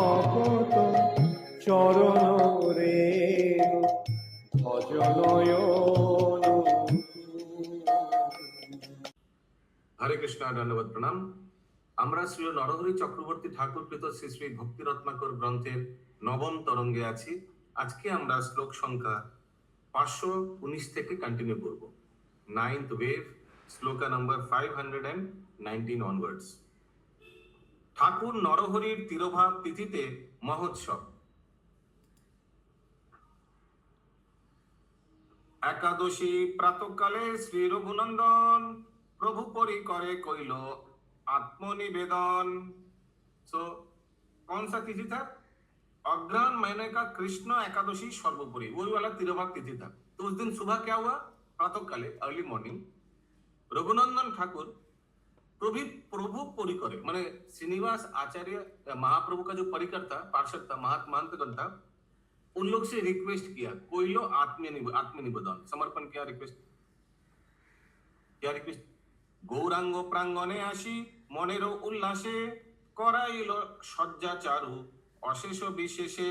ভকত চরণ রেণু ভজনয়ন। হরে কৃষ্ণ, ধন্যবাদ, প্রণাম। আমরা শ্রী নরহরি চক্রবর্তী ঠাকুরকৃত শ্রী শ্রী ভক্তি রত্নাকর গ্রন্থের নবম তরঙ্গে আছি। আজকে আমরা শ্লোক সংখ্যা 519 থেকে কন্টিনিউ করব। 9th ওয়েভ, শ্লোকা নম্বর 519 অনওয়ার্ডস। ঠাকুর নরহরির তিরোভাব তিথিতে মহোৎসব। একাদশী প্রাতকালে শ্রী রঘুনন্দন प्रभु परी करे कइल आत्मनिवेदन। सो कौन सा तिथि था? अग्रहण महीने का कृष्ण एकादशी सर्वोपरि, वही वाला तिरुभाग तिथि था। तो उस दिन सुबह क्या हुआ? प्रातः काले अर्ली मॉर्निंग रघुनंदन ठाकुर प्रभु परी करे, माने श्रीनिवास आचार्य महाप्रभु का जो परिकर था, पार्षद था, महंतगण था, उन लोग से रिक्वेस्ट किया, कोइलो आत्मनिवेदन, समर्पण किया। रिक्वेस्ट क्या? रिक्वेस्ट गौरांग प्रांगणे आसी मनेरो उल्लासे कराइल सज्जा चारु अशेष विशेषे।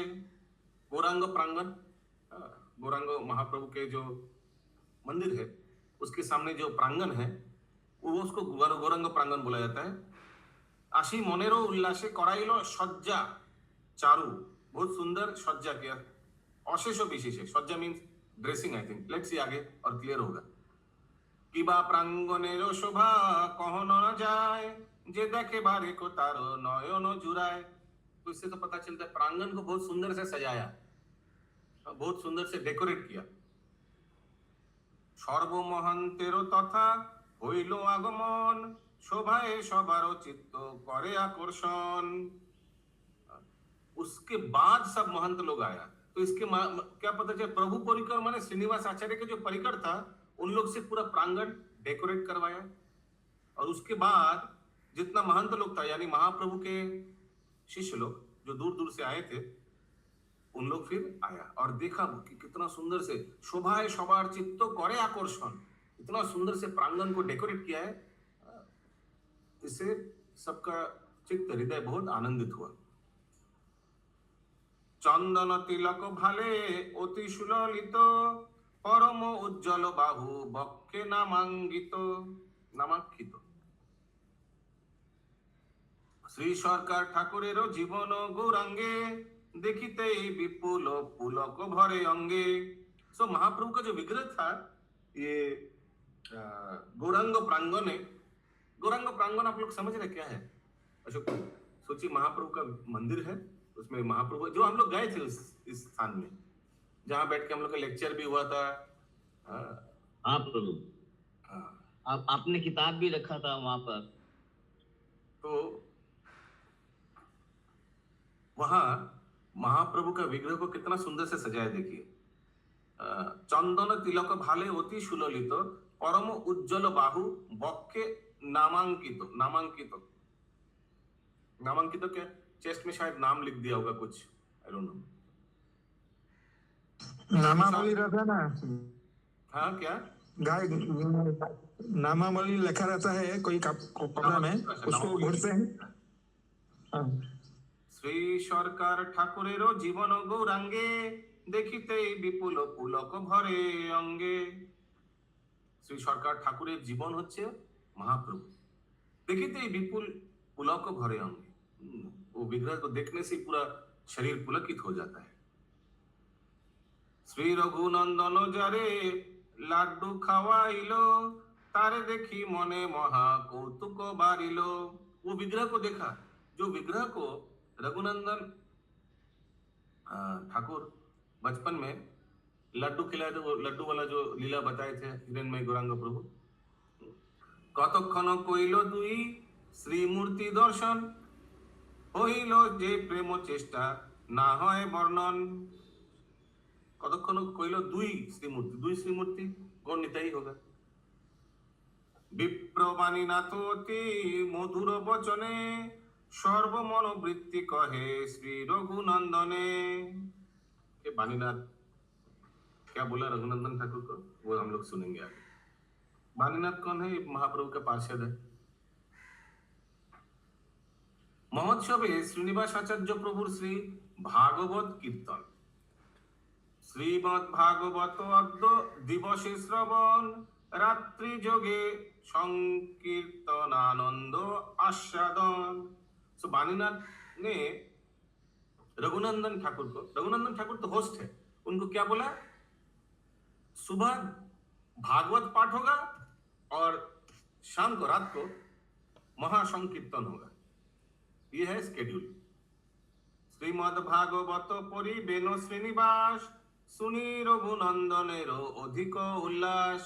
गौरांग प्रांगण, गौरांग महाप्रभु के जो मंदिर है उसके सामने जो प्रांगण है वो उसको गौरांग प्रांगण बोला जाता है। आशी मनेरो उल्लासे कराइल सज्जा चारु, बहुत सुंदर सज्जा किया। अशेष विशेषे, सज्जा means dressing, I think. Let's see आगे और क्लियर होगा। किबा प्रांगणेर शोभा कहनो न जाए, जे देखे बारे को तारो नयन जुराए। तो इससे तो पता चलता है प्रांगण को बहुत सुंदर से सजाया, बहुत सुंदर से डेकोरेट किया। सर्वमहंतेरो तथा हইল আগমন, शोभाए सबारो चित्त करे आकर्षण। उसके बाद सब महंत लोग आया। तो इसके क्या पता चला? प्रभु परिकर माने श्रीनिवास आचार्य के जो परिकर था, उन लोग से पूरा प्रांगण डेकोरेट करवाया। और उसके बाद जितना महंत लोग था, यानी महाप्रभु के शिष्य लोग जो दूर दूर से आए थे, उन लोग फिर आया और देखा कि कितना सुंदर से शोभाए सबार चित्त करे आकर्षण, इतना सुंदर से प्रांगण को डेकोरेट किया है। इससे सबका चित्त हृदय बहुत आनंदित हुआ। चंदन तिलक भाले अति सुललित, परम उज्जवल बाहु बक्षे नामांकित। श्री सरकार ठाकुरेर जीवन गौरांगे, देखिते विपुल पुलक भरे अंगे। सो महाप्रभु का जो विग्रह था ये गौरांग प्रांगण है। गौरांग प्रांगण आप लोग समझ रहे क्या है? अशोक, सोचिए महाप्रभु का मंदिर है, उसमें महाप्रभु जो हम लोग गए थे इस स्थान में, जहां बैठ के हम लोग का लेक्चर भी हुआ था। हाँ प्रभु, आपने किताब भी रखा था वहां पर। तो वहां महाप्रभु का विग्रह को कितना सुंदर से सजाया, देखिए। चंदन तिलक भाले अति सुललित, परम उज्जवल बाहु बक्षे नामांकित। नामांकित क्या? चेस्ट में शायद नाम लिख दिया होगा कुछ, आई डोंट नो। नामावली रहता ना। हाँ, क्या गाय नामावली लिखा रहता है कोई कपड़ा में, उसको घुरते हैं। श्री सरकार ठाकुरेर जीवन गौरांगे, देखिते विपुल पुलक भरे अंगे। श्री सरकार ठाकुरेर जीवन হচ্ছে महाप्रभु, देखिते विपुल पुलक भरे अंगे। वो विग्रह को देखने से पूरा शरीर पुलकित हो जाता है। श्री रघुनंदन जारे लाड्डू खावाइलो, तारे देखी मने महा कौतुक बारिलो। वो विग्रह को देखा, जो विग्रह को रघुनंदन ठाकुर बचपन में लड्डू खिलाए थे, वो लड्डू वाला जो लीला बताए थे हिरण्मय गौरांग प्रभु। कतक्षण कइल दुई श्रीमूर्ति दर्शन, হইল যে প্রেম চেষ্টা না হয় বর্ণন। কতক্ষণ কইল দুই শ্রীমূর্তি গণ নিতাই होगा। विप्रवाणीनाथ अति मधुर बचने, सर्वमनोवृत्ति कहे श्री रघुनंदने। ये वाणीनाथ क्या बोला रघुनंदन ठाकुर को, वो हम लोग सुनेंगे आगे। वाणीनाथ कौन है? महाप्रभु का पार्षद है। মহোৎসবে শ্রীনিবাস আচার্য প্রভুর শ্রী ভাগবত কীর্তন, শ্রীমৎ ভাগবত অদ্য দিবসে শ্রবণ, রাত্রি যোগে সংकीर्तन आनंद आस्वादन। सो वाणीनाथ ने रघुनंदन ठाकुर तो होस्ट है, उनको क्या बोला, सुबह भागवत पाठ होगा और शाम को रात को महासंकीर्तन होगा। ये है स्केड्यूल। श्रीमद भागवत परि बेनो श्रीनिवास, सुनी रघुनंदनेरो अधिक उल्लास।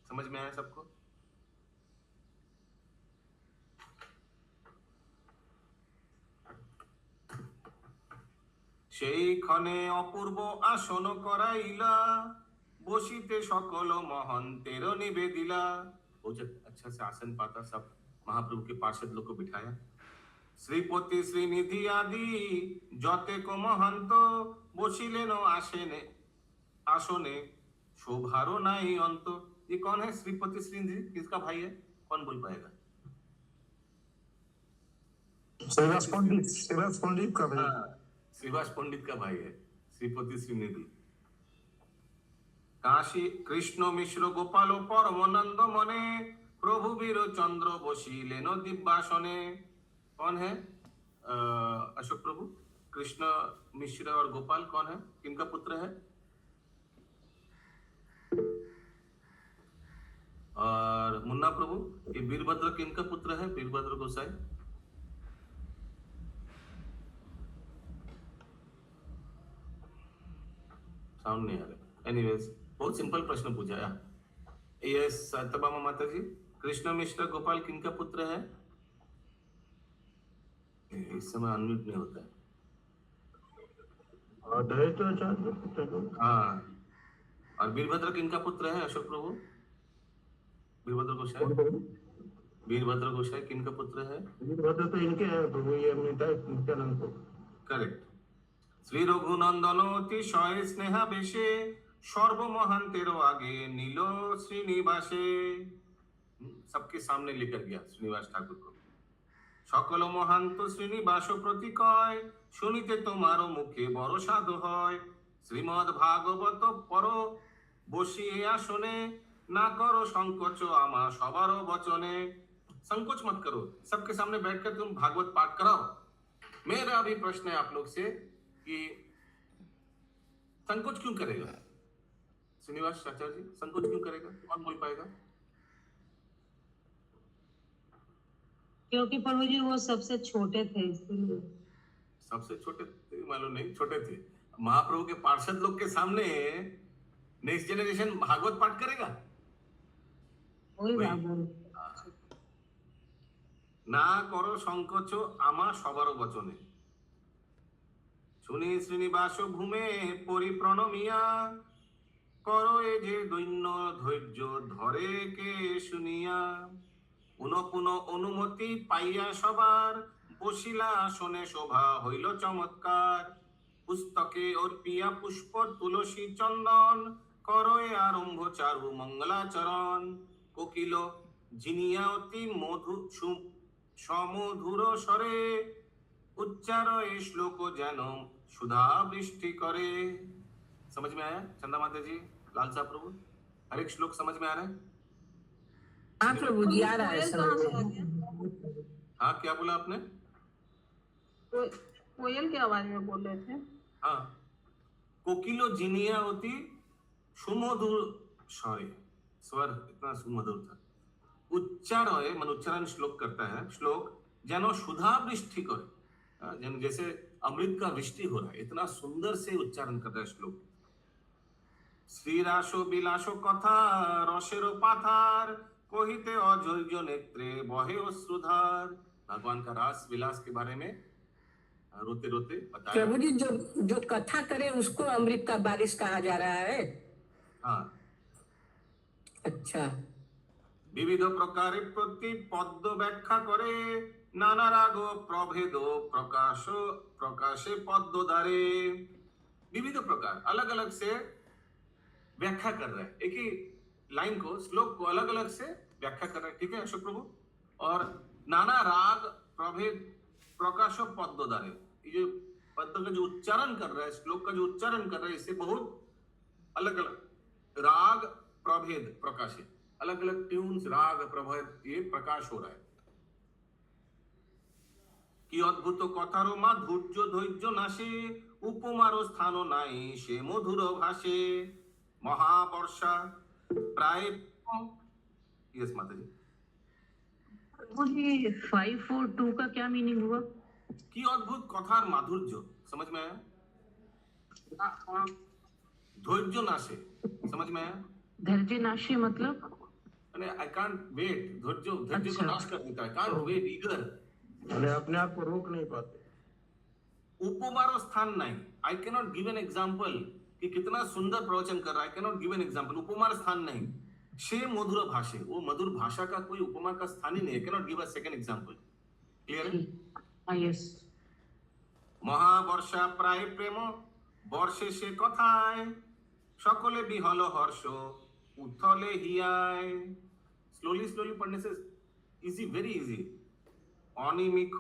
समझ में आया सबको? সেই ক্ষণে অপূর্ব আসন করাইলা, বসিতে সকল महंतेर निवेदिला। बहुत अच्छा से आसन पाता, सब महाप्रभु के पार्षद लोग को बिठाया। श्रीपति श्रीनिधि आदि जतेक महंत, बसिलेन आसने आसने शोभारो नाई अंत। ये कौन है श्रीपति श्रीनिधि? किसका भाई है? कौन बोल पाएगा? श्रीवास पंडित का भाई। श्रीवास पंडित का भाई है श्रीपति श्रीनिधि। काशी कृष्ण मिश्र गोपाल परमानंद मने, प्रभु वीर चंद्र बसिलेन दिव्यासने। कौन है? अशोक प्रभु। कृष्ण मिश्र और गोपाल कौन है? किनका पुत्र है? और मुन्ना प्रभु, ये वीरभद्र किनका पुत्र है? वीरभद्र गोसाई। साउंड नहीं आ रहा। एनीवेज, बहुत सिंपल प्रश्न पूछा है। ये सत्यभामा माता जी, कृष्ण मिश्र गोपाल किनका पुत्र है? इस समय अनम्यूट नहीं होता है। हाँ, और वीरभद्र किनका पुत्र है? अशोक प्रभु। वीरभद्र गोसाई किनका पुत्र है? वीरभद्र तो इनके हैं प्रभु, ये नित्यानंद को। करेक्ट। श्री रघुनंदन अतिशय स्नेहा बेशे, सर्वमहांतेर आगे नीलो श्रीनिवासे। सबके सामने लेकर गया श्रीनिवास ठाकुर को। सकल महांत श्रीनिवास प्रति कय, শুনিতে তোমার মুখে বড় সাধু হয়। শ্রীমদ ভাগবত পর বসিয়ে আসনে, ना करो संकोच आमा सबारो वचने। संकोच मत करो, सबके सामने बैठकर तुम भागवत पाठ कराओ। मेरा भी प्रश्न है आप लोग से कि संकोच क्यों करेगा श्रीनिवास आचार्य जी? संकोच क्यों करेगा? कौन बोल पाएगा? क्योंकि प्रभु जी वो सबसे छोटे थे, इसलिए। सबसे छोटे थे? मालूम नहीं, छोटे थे। महाप्रभु के पार्षद लोग के सामने नेक्स्ट जनरेशन भागवत पाठ करेगा? वही बात बोल। ना करो संकोच आमा सबारो वचने, শুনি শ্রীনিবাস ভূমে পরিপ্রণমিয়া, করো এ যে দৈন্য ধৈর্য ধরে কে শুনিয়া। পুনঃ পুনঃ অনুমতি পাইয়া সবার, বসিলা আসনে শোভা হইল চমৎকার। পুস্তকে অর্পিয়া পুষ্প তুলসী চন্দন, করো এ আরম্ভ চারু মঙ্গলাচরণ। কোকিল জিনিয়া অতি মধু সমধুর স্বরে, उच्चार ए श्लोक जैनो सुधा वृष्टि करे। समझ में आया चंदा माता जी, लाल साहब प्रभु? हर एक श्लोक समझ में आ रहा है? हाँ प्रभु जी, आ रहा है समझ में। हाँ, क्या बोला आपने? कोयल की आवाज में बोल रहे थे। हाँ, कोकिलो जिनिया होती सुमधुर स्वरे, स्वर इतना सुमधुर था। उच्चार मन उच्चारण श्लोक करता है, श्लोक जैनो सुधा वृष्टि करे, जैसे अमृत का वृष्टि हो रहा है, इतना सुंदर से उच्चारण कर रहा है श्लोक। श्री रासो बिलासो कथा रसेरो पाथार, कहिते अधैर्य नेत्रे बहे अश्रुधार। भगवान का रास विलास के बारे में रोते रोते बताया। प्रभु जी, जो कथा करे उसको अमृत का बारिश कहा जा रहा है। हाँ, अच्छा। विविध प्रकार प्रति पद्य व्याख्या करे, नाना राग प्रभेद प्रकाश प्रकाशे पद्य द्वारे। विविध प्रकार अलग अलग से व्याख्या कर रहे हैं, एक ही लाइन को, श्लोक को अलग अलग से व्याख्या कर रहे हैं। ठीक है अशोक प्रभु? और नाना राग प्रभेद प्रकाश पद्म द्वारे। ये जो पद्म का जो उच्चारण कर रहा है, श्लोक का जो उच्चारण कर रहा है, इससे बहुत अलग अलग राग प्रभेद प्रकाशित, अलग अलग ट्यून्स राग प्रभेद ये प्रकाश हो रहा है। কি অদ্ভুত কথারও মাধুর্য ধৈর্য নাশে, উপমারও স্থান নাই সে মধুর ভাষে। মহাবর্ষা প্রায় यस माता जी। वो ये 5 और 2 का क्या मीनिंग हुआ? কি অদ্ভুত কথার মাধুর্য, समझ में आया? ধৈর্য নাশে, समझ में आया? धैर्य नाशी मतलब? आई कांट वेट, धैर्य धैर्य को अच्छा। नाश कर देता है, कांट वेट ईगर। মানে अपने आप को रोक नहीं पाते। उपमारो स्थान नहीं, I can not give an example कि कितना सुंदर प्रवचन कर रहा है, can not give an example. उपमार स्थान नहीं, शे मधुर भाषे, वो मधुर भाषा का कोई उपमा का स्थान ही नहीं है, can not give a second example. Clear है? हाँ यस। মহাবর্ষা প্রায় প্রেম বর্ষে সে কথায়, সকলে বিহল হর্ষ উথলে হিয়ায়। স্লোলি স্লোলি पढ़ने से इजी, वेरी इजी। অনিমিখ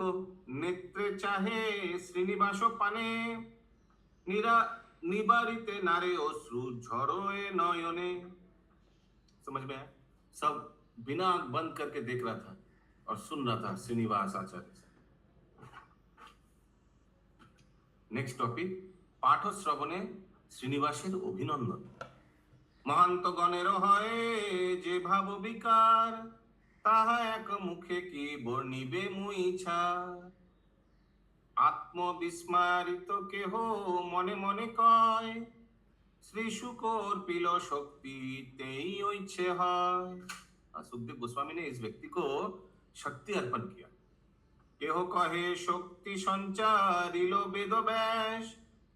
নেত্রে চাহে শ্রীনিবাস পানে, নিবারিতে নারে অশ্রু ঝরোए নয়নে। समझ में आया? सब बिना आंख बंद करके देख रहा था और सुन रहा था श्रीनिवास आचार्य से। नेक्स्ट टॉपिक, पाठ श्रवणे श्रीनिवासेर अभिनंदन। মহান্ত গণের হয় যে ভাব বিকার, তাহা এক মুখে কি বর্ণিবে মুই ছাড়। আত্মবিস্মারিত কেহ মনে মনে কয়, শ্রী শুকর পিল শক্তি তেই ইচ্ছে হয়। सुखदेव गोस्वामी ने इस व्यक्ति को शक्ति अर्पण किया। কেহ কহে শক্তি সঞ্চারিল বেদ ব্যাস,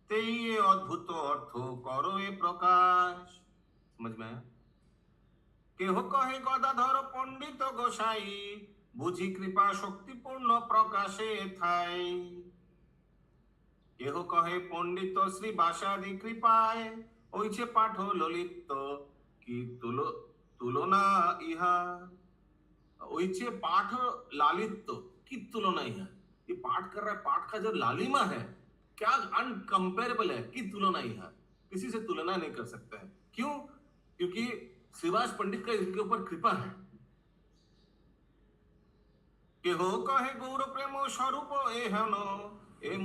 তেই এ অদ্ভুত অর্থ করো এ প্রকাশ। समझ में आया? কেহ কহে গদাধর পণ্ডিত গোসাই, বুঝি কৃপা শক্তিপূর্ণ প্রকাশে থাই। কেহ কহে পণ্ডিত শ্রী বাসাদি কৃপায়, ওইছে পাঠ ললিত কি তুলনা ইহা। ওইছে पाठ लालित्य की तुलना ही है। ये पाठ कर रहा है, पाठ का जो लालिमा है क्या अनकंपेरेबल है, की तुलना ही है, किसी से तुलना नहीं कर सकता है। क्यों? क्योंकि श्रीवास पंडित का इनके ऊपर कृपा है। केह कहे गौर प्रेम स्वरूप एहन, ए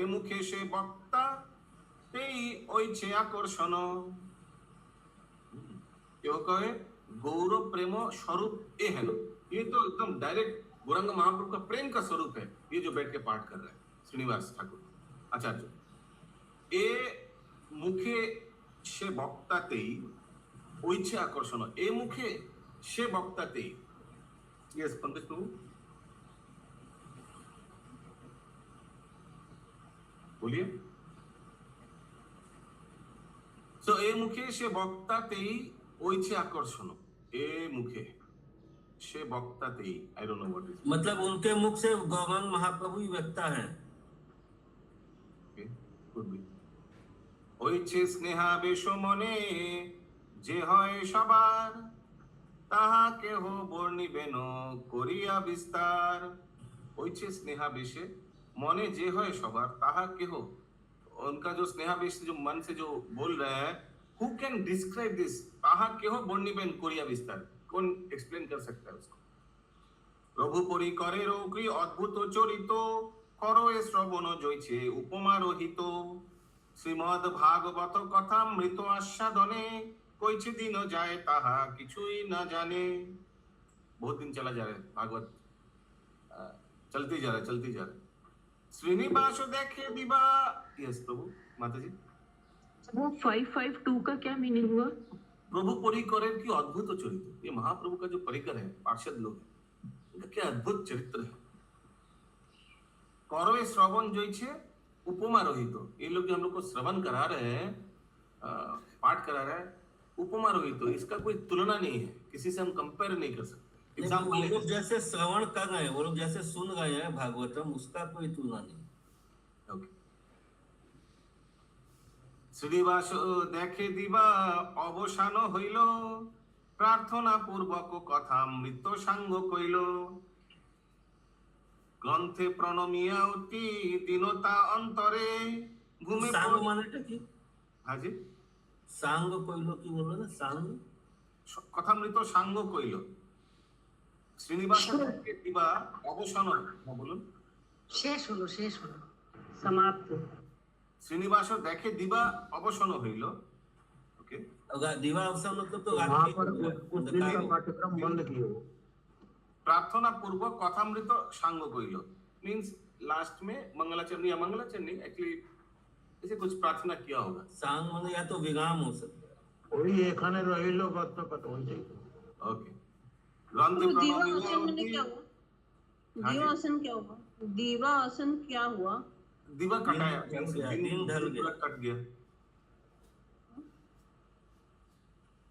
मुखे से बक्ता तेई ओइछे आकर्षण। केह कहे गौरव प्रेम स्वरूप एहन, ये तो एकदम डायरेक्ट गौरांग महाप्रभु का प्रेम का स्वरूप है, ये जो बैठ के पाठ कर रहा है श्रीनिवास ठाकुर आचार्य। ए मुखे से बक्तातेई ओइछे आकर्षण, ए मुखे से बक्तातेई। यस पंकज प्रभु बोलिए। सो ए मुखे से बक्तातेई ओइछे आकर्षण, ए मुखे से बक्तातेई, I don't know what is, मतलब उनके मुख से गौरांग महाप्रभु ही व्यक्ता है। Could be. ওইছে স্নেহাবেশ মনে যে হয় সবার, তাহা কেহ বর্ণিবেন করিয়া বিস্তার। ওইছে স্নেহাবেশে মনে যে হয় সবার, তাহা কেহ, उनका जो स्नेहावेश जो मन से जो बोल रहा है, हु कैन डिस्क्राइब दिस, ताहा केह बर्णिबेन करिया विस्तार, कौन एक्सप्लेन कर सकता है उसको। प्रभु परि करे रौक्री अद्भुत चरित, करो ए श्रवण जइছে उपमा रहित। শ্রীমদ ভাগবত কথা মৃত আস্বাদনে, কইছে দিন যায় তাহা কিছুই না জানে। बहुत दिन चला जा रहा है भागवत, चलती जा रहा है, चलती जा रहा है। श्रीनिवास देखे दिवा। यस प्रभु माता जी। वो 552 का क्या मीनिंग हुआ? प्रभु परिकर की अद्भुत चरित्र, ये महाप्रभु का जो परिकर है, पार्षद लोग हैं, इनका क्या अद्भुत चरित्र है। करो ए श्रवण जइছে उपमा रहित, ये लोग जो हम लोग को श्रवण करा रहे हैं, पाठ करा रहे हैं, उपमा रहित, इसका कोई तुलना नहीं है, किसी से हम कंपेयर नहीं कर सकते। वो लोग जैसे श्रवण कर रहे हैं, वो लोग जैसे सुन रहे हैं भागवतम, उसका कोई तुलना नहीं। ओके। শ্রীনিবাস দেখে দিবা অবসান হইল, প্রার্থনা পূর্বক কথা মৃত সাঙ্গ কইল। গ্রন্থে প্রণমিয়া অতি দীনতা অন্তরে ভূমি সাঙ্গ মানেটা কি? হাজি সাঙ্গ কইলো কি বললো না? সাঙ্গ কথামৃত সাঙ্গ কইল শ্রীনিবাস দিবা অবসান বলুন শেষ হলো समाप्त শ্রীনিবাস দেখে দিবা অবসান হইল। ওকে अगर दीवा अवसान मतलब तो वहां रात्रि पर हो गया, उस दिन का अंधकार। पाठ्यक्रम बंद किए वो। प्रार्थना पूर्वक কথামৃত সাঙ্গ কইল मींस लास्ट में मंगलाचरणी या मंगलाचरणी एक्चुअली ऐसे कुछ प्रार्थना किया होगा। सांग माने या तो विराम हो सकता है। वही एखाने रहिलो बात तो पता होई जाए। ओके ग्रंथে तो दीवा প্রণমিয়া आसन मैंने অতি क्या हुआ? हाँ जी। दीवा आसन क्या हुआ? दीवा आसन क्या हुआ? दिवा कटाया दिन ढल गया, दिन ढल गया। पूरा कट गया।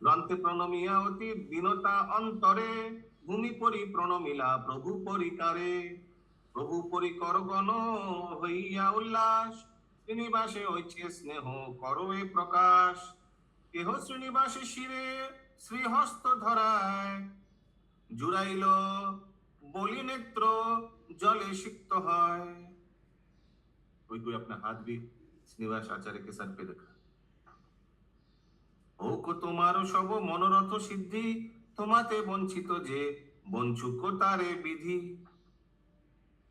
গ্রন্থে প্রণমিয়া অতি দীনতা অন্তরে ভূমি পরি প্রণমিলা প্রভু পরিকারে প্রভু পরিকর গণ হইয়া উল্লাস শ্রীনিবাসে ঐছে স্নেহ করো এ প্রকাশ কেহ শ্রীনিবাসে শিরে শ্রীহস্ত ধরায় জুড়াইল বলি নেত্র জলে সিক্ত হয়। कोई कोई अपना हाथ भी श्रीनिवास आचार्य के सर पे रखा। হোক তোমার সব মনোরথ সিদ্ধি তোমাতে বঞ্চিত যে বঞ্চুক তারে বিধি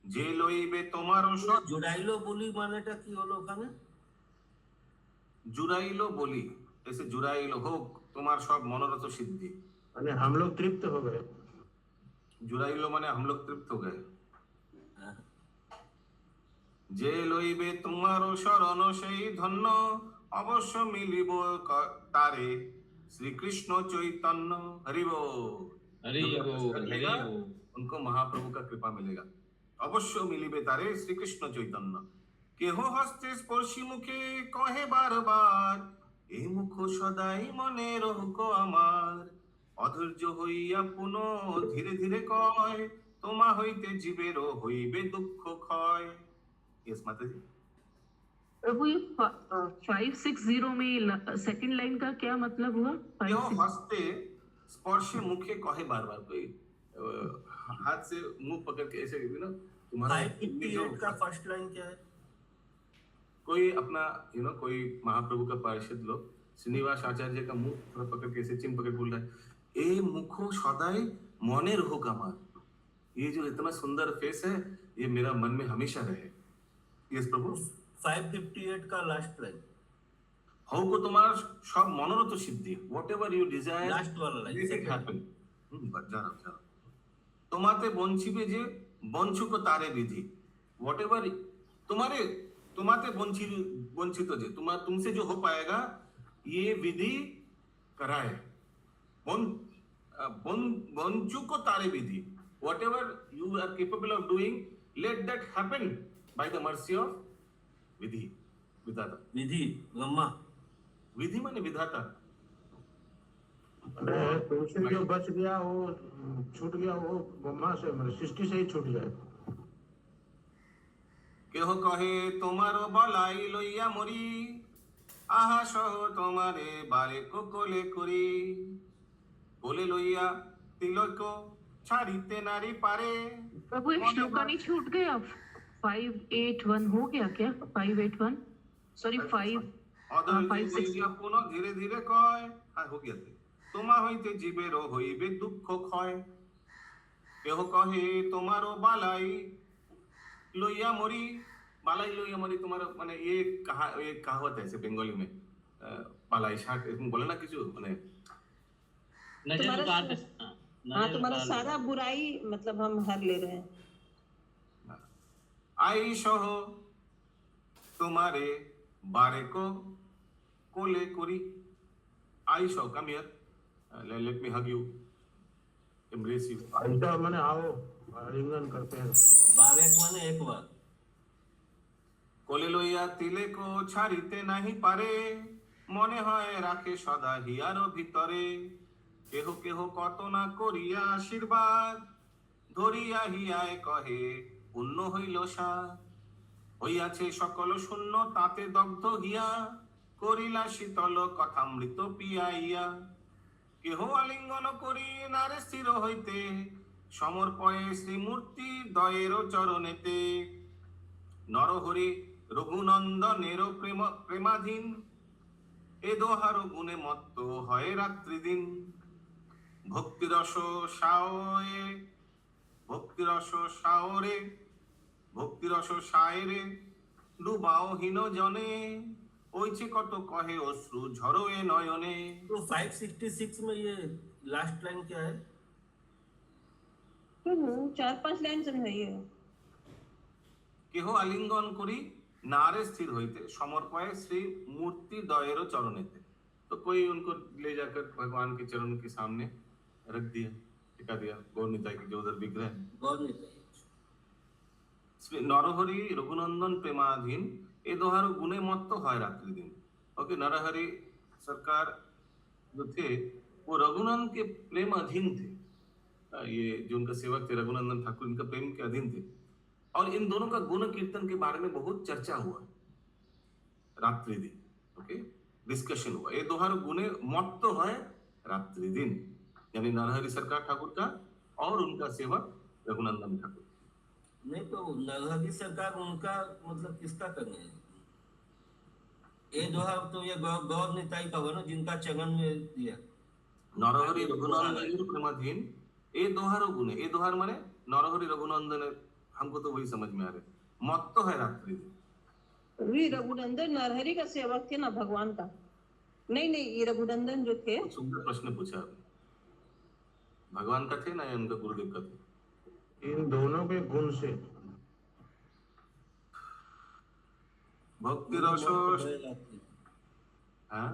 যে লইবে তোমার সব जुड़ाइलो बोली मानेটা কি হলো ওখানে? জুড়াইলো বলি এসে জুড়াইলো হোক তোমার সব মনোরথ সিদ্ধি अरे हम लोग तृप्त हो गए। জুড়াইলো মানে हम लोग तृप्त हो गए। যে লইবে তোমার শরণ সেই ধন্য অবশ্য মিলিব তারে শ্রীকৃষ্ণ চৈতন্য হরি बोल। हरि बोल, हरि बोल। उनको महाप्रभु का कृपा मिलेगा। অবশ্য মিলিবে তারে শ্রীকৃষ্ণ চৈতন্য কেহ হস্তে স্পর্শী মুখে কহে বারবার এই মুখ সদাই মনে রহুক আমার অধৈর্য হইয়া পুনঃ ধীরে ধীরে কয় তোমা হইতে জীবেরও হইবে দুঃখ ক্ষয়। यस माता जी। प्रभु ये 560 में सेकंड लाइन का क्या मतलब हुआ? यो 560 हंसते स्पर्श मुखे कहे बार बार कोई हाथ से मुंह पकड़ के ऐसे ना तुम्हारा ये जो 558 का फर्स्ट लाइन क्या है? कोई अपना कोई महाप्रभु का पार्षद लोग श्रीनिवास आचार्य का मुंह थोड़ा पकड़ के ऐसे चिन पकड़ बोल रहा है ए मुखो सदाई मने रहोगा मान ये जो इतना सुंदर फेस है ये मेरा मन में हमेशा रहे। यस प्रभु। 558 का लास्ट लाइन, হোক তোমার সব মনোরথ সিদ্ধি what ever you desire last वाला line Let it second। happen. जाना তোমাতে বঞ্চিবে যে বঞ্চুক তারে বিধি व्हाट एवर तुम्हारे तुम्हाते वंचित जे तुमसे जो हो पाएगा ये विधि कराए वंचुक तारे विधि whatever you are capable of doing let that happen by the mercy of विधि विधाता। विधि ब्रह्मा विधि माने विधाता। अरे तुमसे जो बच गया वो छूट गया वो ब्रह्मा से मतलब सृष्टि से ही छूट जाए। কেহ কহে তোমার বলাই লইয়া মরি আহা সহ তোমারে বারে কোলে করি কোলে লইয়া তিলক ছাড়িতে নারী পারে। प्रभु एक श्लोका नहीं छूट गया? 581 हो गया क्या? 581 सॉरी 5 অদৈর্য পুনঃ ধীরে ধীরে কয় হ্যাঁ हो गया তোমা হইতে জীবেরও হইবে দুঃখ ক্ষয়। কেহ কহে তোমারও বালাই লইয়া মরি বালাই লইয়া মরি তোমার মানে ये कहावत है ऐसे बंगाली में बालाई शाट बोले ना কিছু মানে नजर तुम्हारा उतार हाँ, नजर तुम्हारा उतार- सारा बुराई मतलब हम हर ले रहे हैं। आई সহ তোমারে বারে কোলে করি आई সহ come here let me hug you embrace you। ऐसा मैंने आओ आलिंगन करते हैं। बारेक माने एक बार, কোলে লইয়া তিলেক ছাড়িতে নাহি পারে মনে হয় রাখে সদা হিয়ার ভিতরে কেহ কেহ কত না করিয়া আশীর্বাদ ধরিয়া হিয়ায় কহে পুণ্য হইল সার হইয়াছে সকল শূন্য তাতে দগ্ধ হিয়া করিলা শীতল কথামৃত পিয়াইয়া কেহ আলিঙ্গন করি নারে স্থির হইতে সমর্পয়ে শ্রীমূর্তি দয়ের চরণেতে নরহরি রঘুনন্দনের প্রেমাধীন এ দোহার গুণে মত্ত হয় রাত্রি দিন ভক্তিরস সাওয়ে ভক্তিরস সাওরে ভক্তিরস সায়রে ডুবাও হীন জনে ওইছে কত কহে অশ্রু ঝরোয়ে নয়নে। तो 566 में ये लास्ट लाइन क्या है? प्रभु 4-5 लाइन समझाइए। কেহ আলিঙ্গন করি नारे स्थिर होते समर्पय श्री मूर्ति दयर चरणेते। तो कोई उनको ले जाकर भगवान के चरण के सामने रख दिया, टिका दिया गौर निताई के जो उधर विग्रह है। गौर निताई श्री नरहरि रघुनंदन प्रेमाधीन ए दोहार गुणे मत्त है रात्रि दिन। ओके, नरहरि सरकार जो थे वो रघुनंदन के प्रेम अधीन थे। ये जो उनका सेवक थे रघुनंदन ठाकुर, इनका प्रेम के अधीन थे और इन दोनों का गुण कीर्तन के बारे में बहुत चर्चा हुआ रात्रि दिन। ओके, डिस्कशन हुआ। ये दोहार गुणे मत्त है रात्रि दिन, यानी नरहरि सरकार ठाकुर का और उनका सेवक रघुनंदन ठाकुर। नहीं तो नरहरि सरकार उनका मतलब किसका करने है? ये दोहा तो ये गौर निताई का हुआ ना, जिनका चरण में दिया। नरहरि रघुनंदन प्रेमाधीन ए दोहार गुणे, ए दोहार माने नरहरि रघुनंदन, हमको तो वही समझ में आ रहा है। मत्त है रात्रि दिन। ये रघुनंदन नरहरि का सेवक थे ना भगवान का? नहीं नहीं, ये रघुनंदन जो थे, सुंदर प्रश्न पूछा आपने। भगवान का थे ना या उनका गुरुदेव का थे? इन दोनों के गुण से भक्ति रस। हाँ,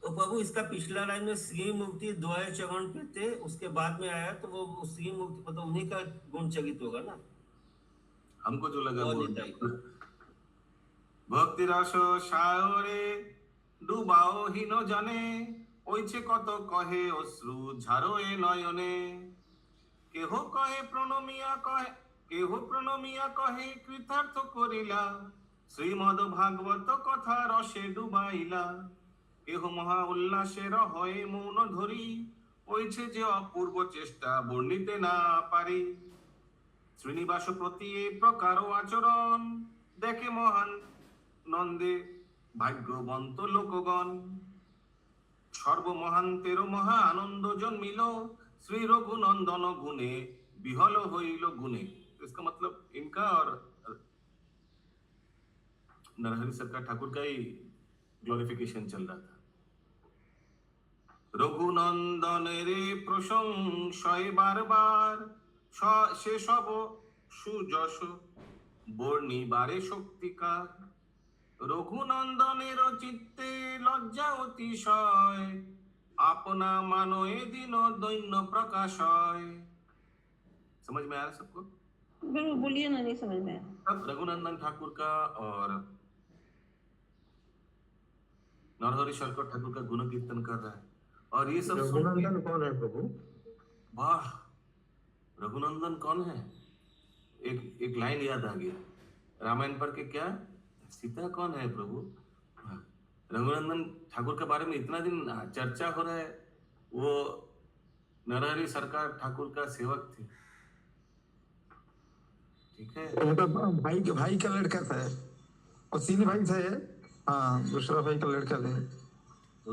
तो प्रभु इसका पिछला लाइन में श्री मूर्ति द्वय चरण पे थे, उसके बाद में आया तो वो श्री मूर्ति मतलब उन्हीं का गुण चरित होगा ना। हमको जो लगा गौर वो निताई। भक्ति रस सायरे डुबाओ হীন জনে ওইছে কত কহে অশ্রু ঝারোয়ে নয়নে কেহ কহে প্রণমিয়া কহে কেহ প্রণমিয়া কহে কৃতার্থ করিলা শ্রীমদ ভাগবত কথা রসে ডুবাইলা কেহ মহা উল্লাসের হয়ে মৌন ধরি ওইছে যে অপূর্ব চেষ্টা বর্ণিতে না পারি শ্রীনিবাস প্রতি এ প্রকার আচরণ দেখে মহান নন্দে ভাগ্যবন্ত লোকগণ সর্বমহান্তের মহা আনন্দ জন্মিল শ্রী রঘুনন্দন গুণে বিহল হইল গুণে। इसका मतलब इनका और नरहरि सरकार ठाकुर का ही ग्लोरिफिकेशन चल रहा था। रघुनंदनेरे प्रशंसय बारबार সে সব সুযশ বর্ণিবারে শক্তিকার রঘুনন্দনের চিত্তে লজ্জা অতিশয় আপনা মানয়ে দিন দৈন্য প্রকাশয়। समझ में आ रहा है सबको? बिल्कुल बोलिए ना, नहीं समझ में आया। अब रघुनंदन ठाकुर का और नरहरि शंकर ठाकुर का गुण कीर्तन कर रहा है और ये सब सुन के रघुनंदन कौन है प्रभु? वाह, रघुनंदन कौन है? एक लाइन याद आ गया रामायण पर के, क्या सीता कौन है प्रभु? रघुनंदन ठाकुर के बारे में इतना दिन चर्चा हो रहा है। वो नरहरि सरकार ठाकुर का सेवक थे, ठीक है। उनका भाई का लड़का था और 3 भाई थे। हाँ, दूसरा भाई का लड़का थे। तो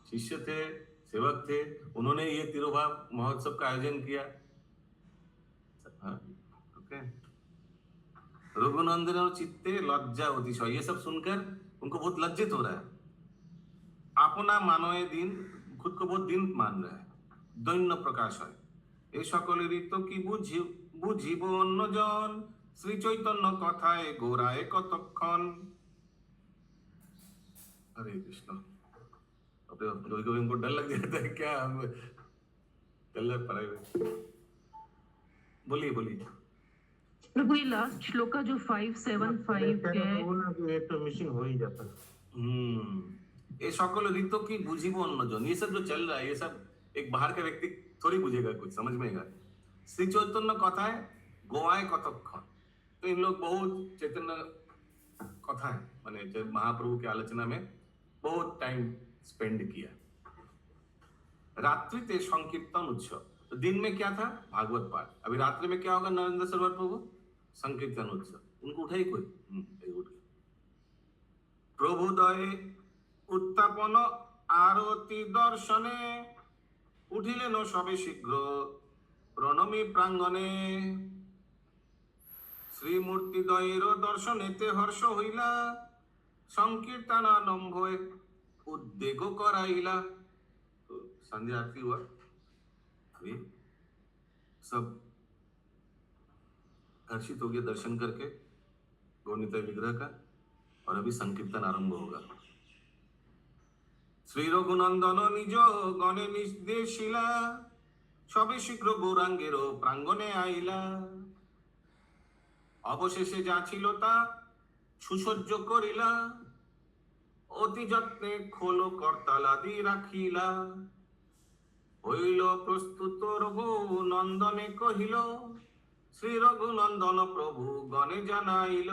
शिष्य थे, सेवक थे, उन्होंने ये तिरुभाव महोत्सव का आयोजन किया। हाँ, ओके। रघुनंदन और चित्ते लज्जा अतिशय, ये सब सुनकर उनको बहुत लज्जित हो रहा है। अपना मानोए दिन, खुद को बहुत दिन मान रहा है। दैन्य प्रकाश है ए सकल ऋतु की বুঝিব অন্যজন শ্রী চৈতন্য কথায় গোরায় কতক্ষণ। हरे कृष्ण। अब कभी कभी हमको डर लग जाता है क्या, हम कलर पड़े हुए। बोलिए बोलिए प्रभु ये लास्ट श्लोका जो 575 है, एक तो मिसिंग हो ही जाता है। ये सकल ऋतु की बुझिब अन्यजन, ये सब जो चल रहा है ये सब एक बाहर का व्यक्ति थोड़ी बुझेगा, कुछ समझ में आएगा। श्री चैतन्य कथाएं गोवाए कतक्षण, तो इन लोग बहुत चैतन्य कथाएं माने महाप्रभु की आलोचना में बहुत टाइम स्पेंड किया। रात्रिते संकीर्तन उत्सव, तो तो दिन में क्या था? भागवत पाठ। अभी रात्रि में क्या होगा? नरेंद्र सरोवर प्रभु संकीर्तन उत्सव। उनको उठाई कोई? उठ गया। প্রভুদয়ে উত্থাপন আরতি দর্শনে উঠিলেন সবে শীঘ্র প্রণমী প্রাঙ্গণে। শ্রীমূর্তিদ্বয়ের দর্শনেতে হর্ষ হইলা সংকীর্তনারম্ভ उद्वेग कराइला। तो संध्या आरती हुआ, अभी सब हर्षित हो गया दर्शन करके गौनिता विग्रह का, और अभी संकीर्तन आरंभ होगा। श्री रघुनंदन निज गणे निर्देशिला सबे शीघ्र गौरांगेर प्रांगणे आइला। अवशेषे जा छिल ता सुसज्ज करिला অতি যত্নে খোলো করতালাদি রাখিলা। হইল প্রস্তুত রঘুনন্দনে কহিল শ্রী রঘুনন্দন প্রভু গণে জানাইল।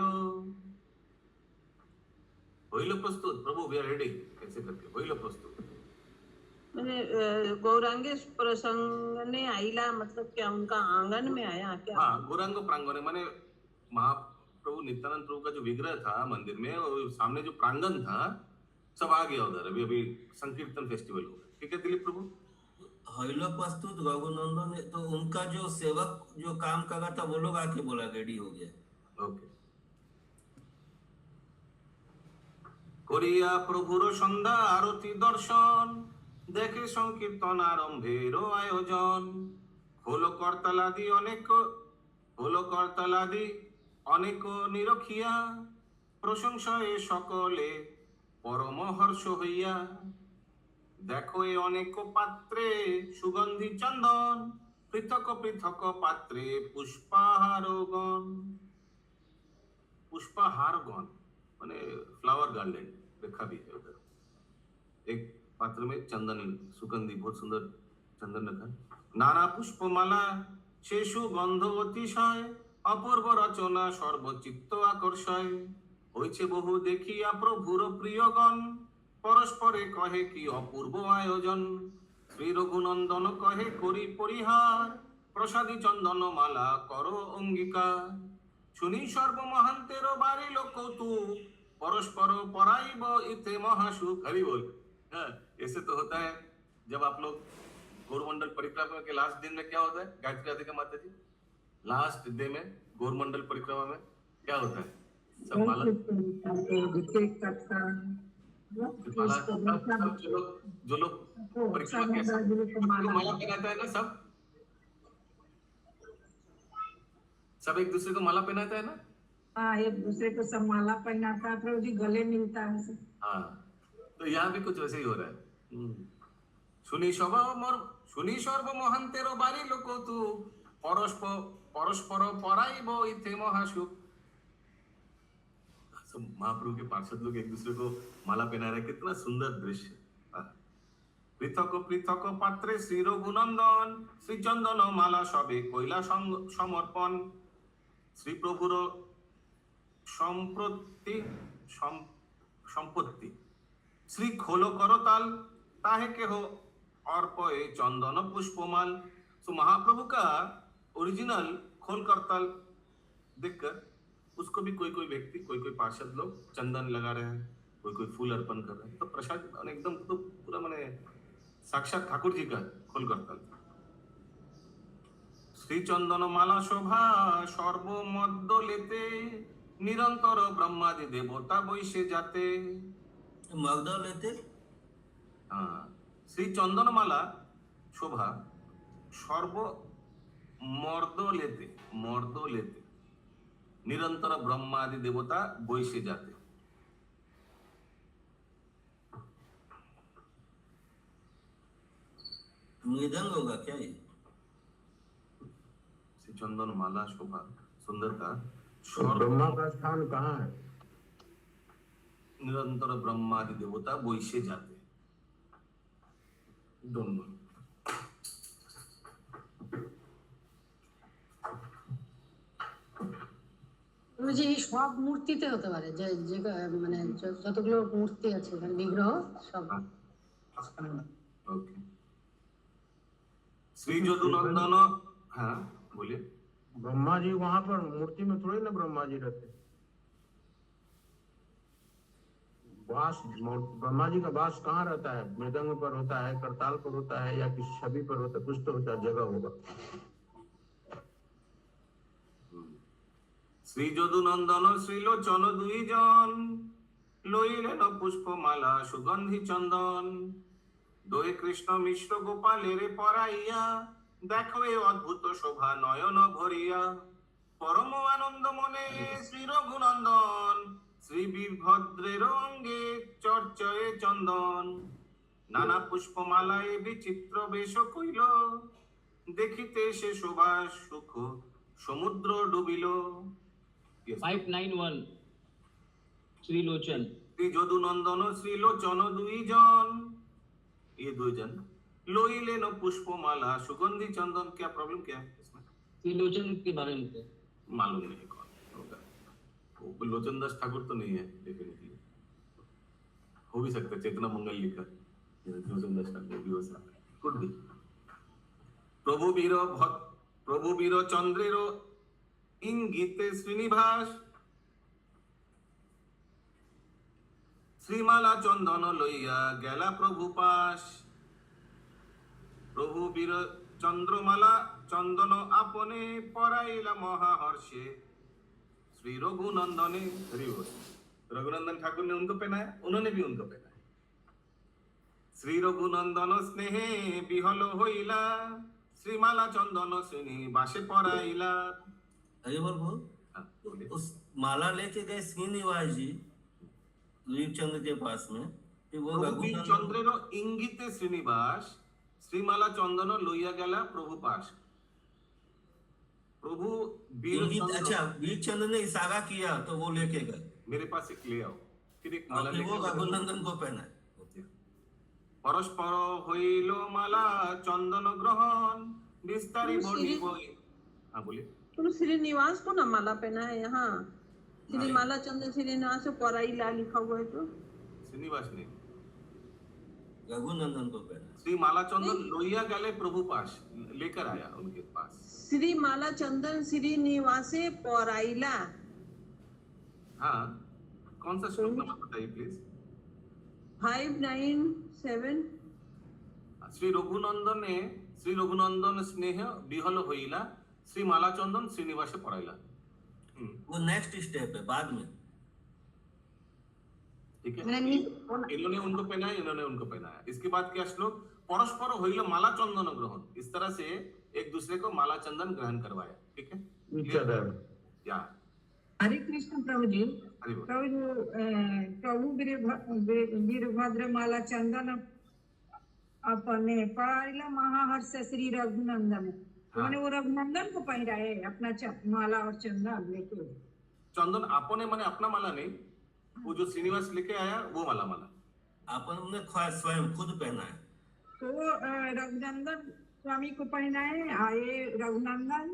হইল প্রস্তুত प्रभु वी आर रेडी ऐसे करके হইল प्रस्तुत। मैंने गौरांगे प्रसंग ने आइला मतलब क्या उनका आंगन में आया क्या? हाँ, गौरांग प्रांगण माने महाप्रभु नित्यानंद प्रभु का जो विग्रह था मंदिर में, और सामने जो प्रांगण था सब आ गया उधर। अभी संकीर्तन फेस्टिवल होगा। ठीक है दिलीप प्रभु? हईलो प्रस्तुत रघुनंदन, तो उनका जो सेवक जो काम कर रहा था वो लोग आके बोला रेडी हो गया। ओके। করিয়া প্রভুর সন্ধ্যা আরতি দর্শন দেখে সংকীর্তন আরম্ভের আয়োজন। হলো করতালাদি অনেক নিরখিয়া প্রশংসায় সকলে পরম হর্ষ হইয়া। দেখো এ অনেক পাত্রে সুগন্ধি চন্দন পৃথক পৃথক পাত্রে পুষ্পাহারগণ। पुष्पाहारगण माने फ्लावर गार्डन रखा भी है उधर। एक पात्र में चंदन सुगंधी बहुत सुंदर चंदन रखा। नाना पुष्पमाला शेषु गंध अतिशय अपूर्व रचना सर्वचित्त आकर्षय। হইছে বহু দেখিয়া প্রভুর প্রিয়গণ পরস্পরে কহে কি অপূর্ব আয়োজন। শ্রী রঘুনন্দন কহে করি পরিহার প্রসাদী চন্দন মালা করো অঙ্গীকার। শুনি সর্বমহান্তের বাড়িল কৌতুক परस्पर पराइब इथे महासुख। हरि बोल। हाँ, ऐसे तो होता है जब आप लोग गौरमंडल परिक्रमा के लास्ट दिन में क्या होता है? गायत्री राधिका माता जी, लास्ट डे में गौरमंडल परिक्रमा में क्या होता है? सब माला जो लोग परिक्रमा माला पहनाता है ना, सब एक दूसरे को माला पहनाता है ना। हाँ, एक दूसरे को सब माला पहनाता है, प्रभु जी गले मिलता है। हाँ, तो यहाँ भी कुछ वैसे ही हो रहा है। শুনি সর্বমহান্তের বাড়ি লোক তু परस्पर पराइब इथे महासुख। सब महाप्रभु के पार्षद लोग एक दूसरे को माला पहना रहे। कितना सुंदर दृश्य। पृथक पृथक पात्रे श्री रघुनंदन श्री चंदन माला सबे कोइला समर्पण। श्री प्रभुर সম্পত্তি শ্রী খোলো করতাল ताहे के हो अर्पये चंदन पुष्पमाल। तो महाप्रभु का ओरिजिनल खोल करताल देखकर उसको भी कोई कोई व्यक्ति कोई पार्षद लोग चंदन लगा रहे हैं, कोई फूल अर्पण कर रहे हैं। तो प्रसाद एकदम तो पूरा माने साक्षात ठाकुर जी का खोल करताल। श्री चंदन माला शोभा सर्वमध्य लेते निरंतर ब्रह्मादि देवता बैसे जाते। मग्ध लेते। हाँ, श्री चंदनमाला शोभा सर्व मर्द लेते निरंतर ब्रह्मादि देवता बैसे जाते। मृदंग होगा क्या ये? श्री चंदनमाला शोभा सुंदरता ब्रह्मा का स्थान कहाँ है? निरंतर ब्रह्मादि देवता बैसे जाते। दोनों যে সব মূর্তিতে হতে পারে, যে যে মানে যতগুলো মূর্তি আছে এখানে বিগ্রহ সব। ओके। श्री जदुनंदन, हाँ बोलिए। ब्रह्मा जी वहां पर मूर्ति में थोड़ी ना ब्रह्मा जी रहते। वास ब्रह्मा जी का वास कहाँ रहता है? मृदंग पर होता है, करताल पर होता है, या किसी छवि पर होता है? कुछ तो होता है, जगह होगा। श्री যদুনন্দন শ্রীলোচন দুইজন লইলেন পুষ্পমালা সুগন্ধি চন্দন দোয়ে কৃষ্ণ মিশ্র গোপালের পরাইয়া দেখো এ অদ্ভুত শোভা নয়ন ভরিয়া পরম আনন্দ মনে শ্রী রঘুনন্দন শ্রী বীরভদ্রের অঙ্গে চর্চয়ে চন্দন নানা পুষ্পমালায় বিচিত্র বেশ কইল দেখিতে সে শোভা সুখ সমুদ্র ডুবিল। 591 श्रीलोचन। श्री যদুনন্দন শ্রীলোচন দুইজন, ये दुईजन लोइलेन पुष्पमाला सुगंधि चंदन। क्या प्रॉब्लम क्या है इसमें? श्रीलोचन के बारे में तो मालूम नहीं कौन होगा। वो लोचन दास ठाकुर तो नहीं है डेफिनेटली, हो भी सकता है चेतना मंगल लिखा लोचन दास ठाकुर भी हो सकता है, कुड भी। प्रभु वीर चंद्रेर इंगिते श्रीनिवास श्रीमाला चंदन लइया गेला प्रभु पास प्रभु वीर चंद्रमाला चंदन आपने पराइला महाहर्षे श्री रघुनंदने। रघुनंदन ठाकुर ने उनको पहनाया, उन्होंने भी उनको पहनाया। श्री रघुनंदन स्नेहे बिहल होइला श्रीमाला चंदन श्रीनिवासे पराइला। अरे बोल उस माला लेके गए श्रीनिवास जी वीरचंद्र के पास में, वो वीरचंद्रेर इंगिते श्रीनिवास श्रीमाला चंदन लोइया गेला प्रभु पास। प्रभु अच्छा वीरचंद्र ने इशारा किया तो वो लेके गए, मेरे पास एक ले आओ, फिर एक माला वो रघुनंदन को पहना। परस्पर हইল माला चंदन ग्रहण विस्तारी बड़ी बई। हाँ बोलिए। तो श्रीनिवास को ना माला पहना है यहाँ, श्रीमाला चंद्र श्रीनिवास पराइला लिखा हुआ है। तो श्रीनिवास ने रघुनंदन को पहना। श्री माला चंदन लोहिया गले प्रभु पास लेकर आया उनके पास। श्री माला चंदन श्रीनिवासे पराइला। हाँ कौन सा श्लोक नंबर बताइए प्लीज। 597। श्री रघुनंदन स्नेह बिहल होइला श्री माला चंदन श्रीनिवासे पराइला। वो नेक्स्ट स्टेप है बाद में, ठीक है। इन्होंने उनको पहनाया, इन्होंने उनको पहनाया। इसके बाद क्या श्लोक? परस्पर होइल माला चंदन ग्रहण, इस तरह से एक दूसरे को माला चंदन ग्रहण करवाया। ठीक है या हरे कृष्ण प्रभु जी। हरि बोल। प्रभु वीरभद्र माला चंदन अपने पराइला महाहर्ष श्री रघुनंदन। मैंने वो रघुनंदन को पहनाए अपना माला और चंदन लेके। चंदन आपने माने अपना माला नहीं, वो जो श्रीनिवास लेके आया वो वाला माला आपने स्वयं खुद पहना है। तो रघुनंदन स्वामी को पहनाए आए रघुनंदन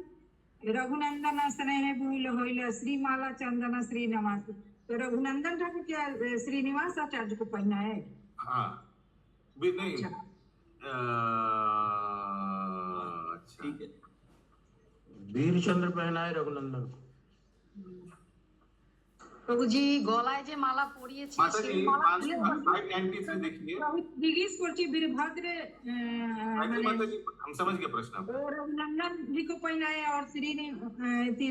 स्नेह भूल होइल श्री माला चंदन श्रीनिवास। तो रघुनंदन ठाकुर क्या श्रीनिवास आचार्य को पहनाए? हाँ भी नहीं। ठीक है। वीरचंद्र पहनाए रघुनंदन। प्रभु जी गलाয় যে মালা পরিয়েছে সেই মালা 593 देखिए। जिज्ञेस करছি वीरभद्र माताजी हम समझ गए प्रश्न आपका। और रघुनंदन जी को पहनाए और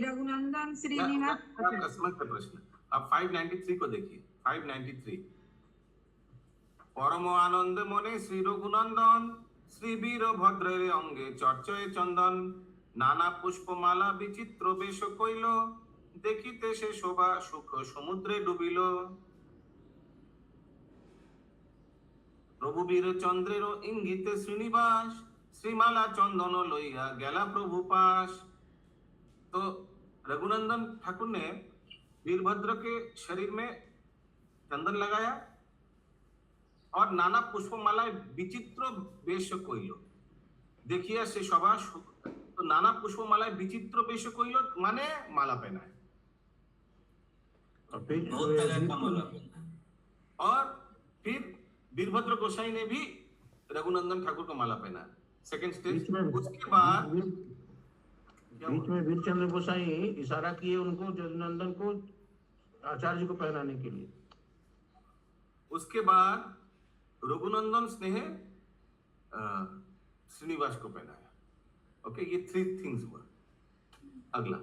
रघुनंदन श्रीनिवास। आपका समझ का प्रश्न। अब 593 को देखिए। 593 परम आनंद मने श्री रघुनंदन श्री वीरभद्रेर अंगे चर्चये चंदन नाना पुष्पमाला विचित्र बेश कइल देखिते से शोभा सुख समुद्रे डुबिल। प्रभु वीर चंद्रेर इंगिते श्रीनिवास श्रीमाला चंदन लइया गेला प्रभु पास। तो रघुनंदन ठाकुर ने वीरभद्र के शरीर में चंदन लगाया और नाना पुष्पमाला विचित्र बेश कइल देखिया से शोभा सुख। तो नाना पुष्पमाला विचित्र बेश कइल माने माला पहनाए और फिर वीरभद्र गोसाई ने भी रघुनंदन ठाकुर को माला पहना। Second stage. बीच में उसके बाद बीच में वीरचंद्र गोसाई इशारा किए उनको जदुनंदन को आचार्य को पहनाने के लिए। उसके बाद रघुनंदन स्नेह श्रीनिवास को पहनाया। ओके, ये 3 थिंग्स हुआ। अगला,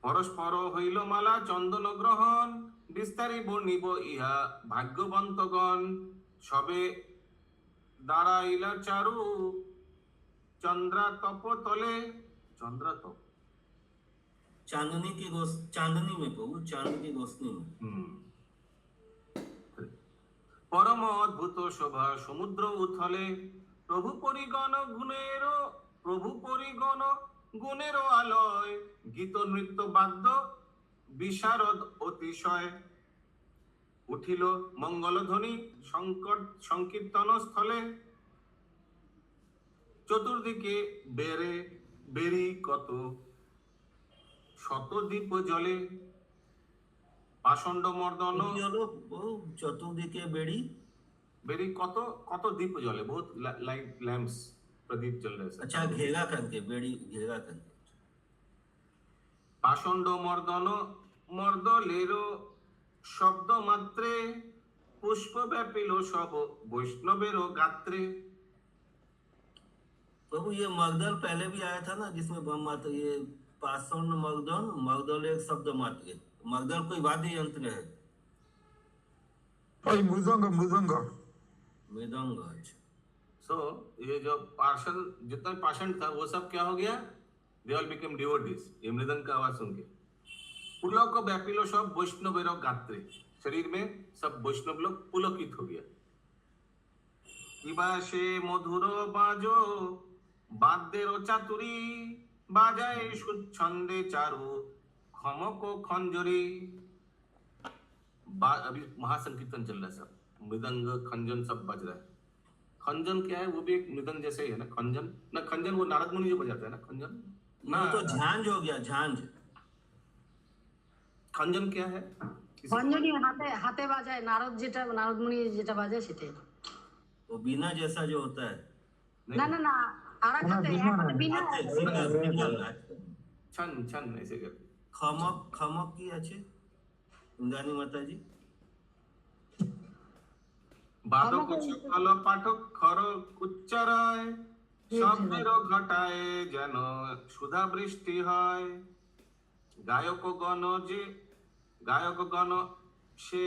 परस्पर हইল माला चंदन ग्रहण विस्तारी बर्णिब इहा भाग्यवंतगण सबे दाঁড়াইলা चारु चंद्रा तप तले। चंद्रा तप चांदनी में प्रभु, चांद की रोशनी में। परम अद्भुत शोभा समुद्र उथले प्रभु परिगण गुणेर आलय गीत नृत्य वाद्य विशारद अतिशय उठिल मंगल ध्वनि संकीर्तन स्थले चतुर्दिके बेरी कत शतदीप जले पाषंड मर्दन। चतुर्दिके बेरी कत दीप जले, बहुत लाइट लैंप्स प्रदीप जल रहे। अच्छा, घेरा करके बेड़ी घेरा करके। पाषंड मर्दन मर्दलेरो शब्द मात्रे पुष्प व्यापिल सब वैष्णवेरो गात्रे। प्रभु ये मगदल पहले भी आया था ना, जिसमें मात्र ये पाषंड मगदल एक शब्द मात्र। मगदल कोई वाद्य यंत्र है? मृदंग। अच्छा। सो ये जो पाषण, जितना पाषण था वो सब क्या हो गया? They all become devotees. ये मृदंग का आवाज सुन के पुलक व्यापिलो सब वैष्णवेरो गात्रे, शरीर में सब वैष्णव लोग पुलकित हो गया। इबाशे मधुर बाजो बाद्येरो चातुरी बाजाए छंदे चारु खमको खंजरी। अभी महासंकीर्तन चल रहा है, सब मृदंग खंजन सब बज रहा है। खंजन क्या है? वो भी एक मृदंग जैसे ही है ना। खंजन वो नारद मुनि जो बजाते हैं ना खंजन ना। तो झांझ हो गया, झांझ। खंजन क्या है? খঞ্জনি হাতে বাজায় নারদ মুনি যেটা বাজায় সেটাই। वो बीना जैसा जो होता है। না না না, আর এক হাতে বিনা। छन ऐसे करके। खमक की अच्छे इंद्राणी माता जी। बाधक सकल पाठक खर उच्चाराय शब्देर घटाए जेन सुधा बृष्टि হয়। গায়কগণ সে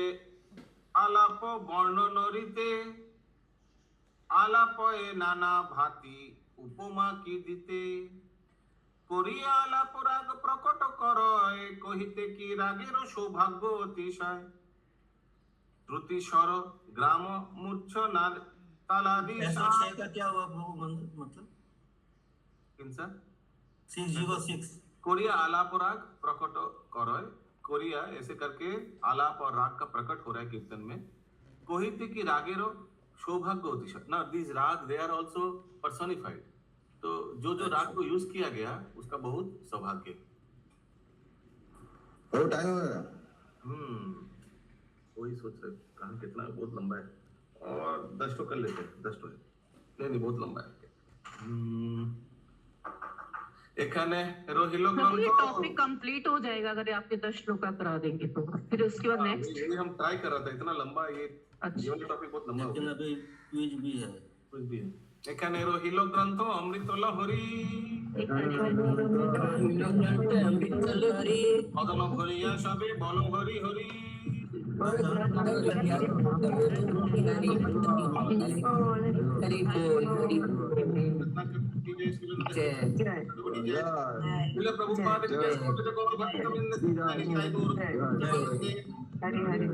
আলাপ বর্ণনরিতে আলাপয়ে নানা ভাতি উপমা কি দিতে করিয়া আলাপ রাগ প্রকট করয় কহিতে কি রাগের সৌভাগ্য অতিশয় শ্রুতি স্বর গ্রাম মূর্ছনার তালাদি। 606 का क्या हुआ प्रभु मतलब? किनसा 606 कोरिया आलाप राग प्रकट करय। कोरिया ऐसे करके आलाप और राग का प्रकट हो रहा है कीर्तन में। कोहिते की रागेरो सौभाग्य अतिशय। ना दिस राग दे आर आल्सो पर्सोनिफाइड। तो जो राग को यूज किया गया उसका बहुत सौभाग्य। बहुत टाइम हो गया। वही सोच रहे कहां कितना बहुत लंबा है, और 10 तो कर लेते हैं। 10 तो नहीं बहुत लंबा है। এখানে রহিল ये टॉपिक कंप्लीट हो जाएगा अगर आपके 10 श्लोका करा देंगे तो। फिर उसके बाद नेक्स्ट ये हम ट्राई कर रहा था, इतना लंबा ये टॉपिक बहुत लंबा हो लेकिन गया। अभी क्विज भी है। এখানে রহিল গ্রন্থ অমৃত লহরী বদন ভরিয়া সবে বল হরি হরি। प्रभुपाद हरि हरि